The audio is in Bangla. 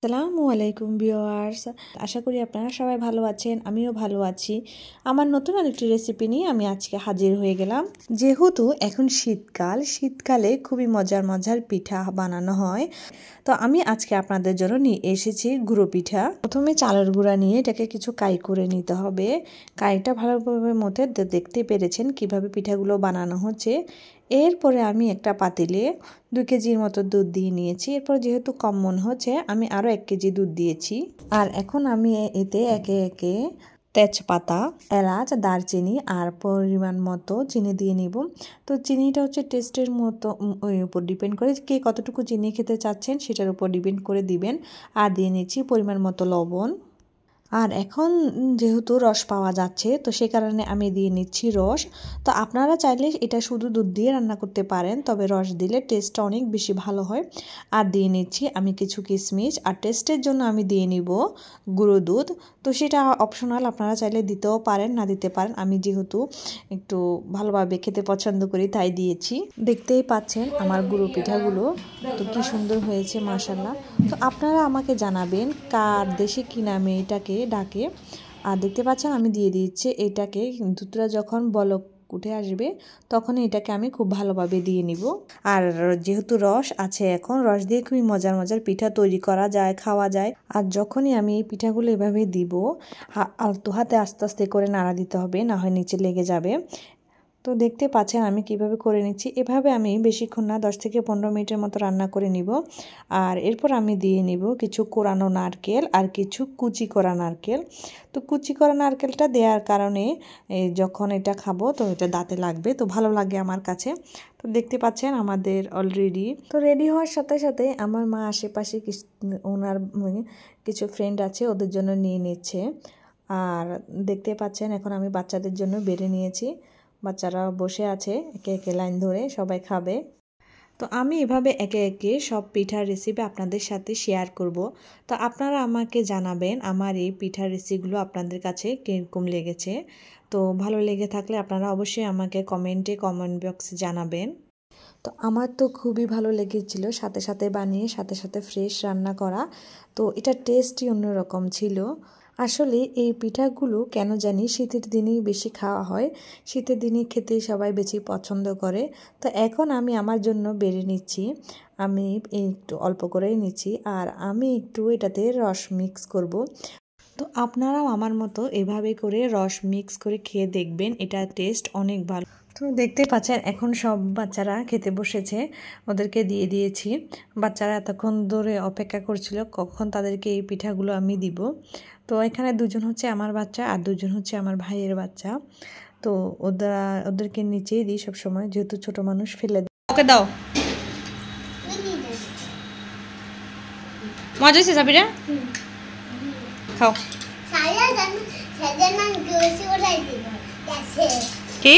আসসালামু আলাইকুম ভিউয়ার্স, আশা করি আপনারা সবাই ভালো আছেন। আমিও ভালো আছি। আমার নতুন আরেকটি রেসিপি নিয়ে আমি আজকে হাজির হয়ে গেলাম। যেহেতু এখন শীতকালে খুবই মজার মজার পিঠা বানানো হয়, তো আমি আজকে আপনাদের জন্য নিয়ে এসেছি গুঁড়ো পিঠা। প্রথমে চালের গুঁড়া নিয়ে এটাকে কিছু কাই করে নিতে হবে। কাইটা ভালোভাবে মধ্যে দেখতে পেরেছেন কিভাবে পিঠাগুলো বানানো হচ্ছে। এরপরে আমি একটা পাতিলে 2 কেজির মতো দুধ দিয়ে নিয়েছি। এরপর যেহেতু কম মনে হচ্ছে আমি আরও 1 কেজি দুধ দিয়েছি। আর এখন আমি এতে একে একে তেজপাতা, এলাচ, দারচিনি আর পরিমাণ মতো চিনি দিয়ে নিব। তো চিনিটা হচ্ছে টেস্টের মতো ওই উপর ডিপেন্ড করে, কে কতটুকু চিনি খেতে চাচ্ছেন সেটার উপর ডিপেন্ড করে দিবেন। আর দিয়ে নিচ্ছি পরিমাণ মতো লবণ। আর এখন যেহেতু রস পাওয়া যাচ্ছে, তো সে কারণে আমি দিয়ে নিচ্ছি রস। তো আপনারা চাইলে এটা শুধু দুধ দিয়ে রান্না করতে পারেন, তবে রস দিলে টেস্টটা অনেক বেশি ভালো হয়। আর দিয়ে নিচ্ছি আমি কিছু কিশমিশ, আর টেস্টের জন্য আমি দিয়ে নিব গুঁড়ো দুধ। তো সেটা অপশনাল, আপনারা চাইলে দিতেও পারেন, না দিতে পারেন। আমি যেহেতু একটু ভালোভাবে খেতে পছন্দ করি তাই দিয়েছি। দেখতেই পাচ্ছেন আমার গুঁড়ো পিঠাগুলো তো কি সুন্দর হয়েছে মাশাআল্লাহ। তো আপনারা আমাকে জানাবেন কার দেশে কি নামে এটাকে ডাকে। আর দেখতে পাচ্ছেন আমি দিয়ে দিচ্ছি এটাকে, দুধটা যখন বলক উঠে আসবে তখন এটাকে আমি খুব ভালোভাবে দিয়ে নিব। আর যেহেতু রস আছে, এখন রস দিয়ে খুবই মজার মজার পিঠা তৈরি করা যায়, খাওয়া যায়। আর যখনই আমি এই পিঠাগুলো এভাবে দিব, আলতো হাতে আস্তে আস্তে করে নাড়া দিতে হবে, না হয় নিচে লেগে যাবে। তো দেখতে পাচ্ছেন আমি কিভাবে করে নিচ্ছি। এভাবে আমি বেশিক্ষণ না, 10 থেকে 15 মিনিটের মতো রান্না করে নিব। আর এরপর আমি দিয়ে নিব কিছু কোরানো নারকেল আর কিছু কুচি করা নারকেল। তো কুচি করা নারকেলটা দেওয়ার কারণে যখন এটা খাবো তো এটা দাঁতে লাগবে, তো ভালো লাগে আমার কাছে। তো দেখতে পাচ্ছেন আমাদের অলরেডি তো রেডি হওয়ার সাথে সাথে আমার মা আশেপাশে ওনার কিছু ফ্রেন্ড আছে, ওদের জন্য নিয়ে নিচ্ছে। আর দেখতে পাচ্ছেন এখন আমি বাচ্চাদের জন্য বেড়ে নিয়েছি। বাচ্চারা বসে আছে একে একে লাইন ধরে, সবাই খাবে। তো আমি এভাবে একে একে সব পিঠার রেসিপি আপনাদের সাথে শেয়ার করব। তো আপনারা আমাকে জানাবেন আমার এই পিঠার রেসিপিগুলো আপনাদের কাছে কীরকম লেগেছে। তো ভালো লেগে থাকলে আপনারা অবশ্যই আমাকে কমেন্ট বক্সে জানাবেন। তো আমার তো খুবই ভালো লেগেছিল, সাথে সাথে বানিয়ে সাথে সাথে ফ্রেশ রান্না করা। তো এটা টেস্টই অন্যরকম ছিল। আসলে এই পিঠাগুলো কেন জানি শীতের দিনেই বেশি খাওয়া হয়, শীতের দিনে খেতে সবাই বেশি পছন্দ করে। তো এখন আমি আমার জন্য বেড়ে নিচ্ছি, আমি একটু অল্প করেই নিচ্ছি। আর আমি একটু এটাতে রস মিক্স করব। তো আপনারাও আমার মতো এভাবে করে রস মিক্স করে খেয়ে দেখবেন, এটা টেস্ট অনেক ভালো। তো দেখতে পাচ্ছেন এখন সব বাচ্চারা খেতে বসেছে, ওদেরকে দিয়ে দিয়েছি। বাচ্চারা এতক্ষণ ধরে অপেক্ষা করছিল কখন তাদেরকে এই পিঠাগুলো আমি দিব। তো এখানে 2জন হচ্ছে আমার বাচ্চা আর 2জন হচ্ছে আমার ভাইয়ের বাচ্চা। তো ওদেরকে নিচেই দিই সবসময়, যেহেতু ছোট মানুষ ফেলে দেয়। ওকে দাও, মজা হয়েছে সাবিরা, খাও। কি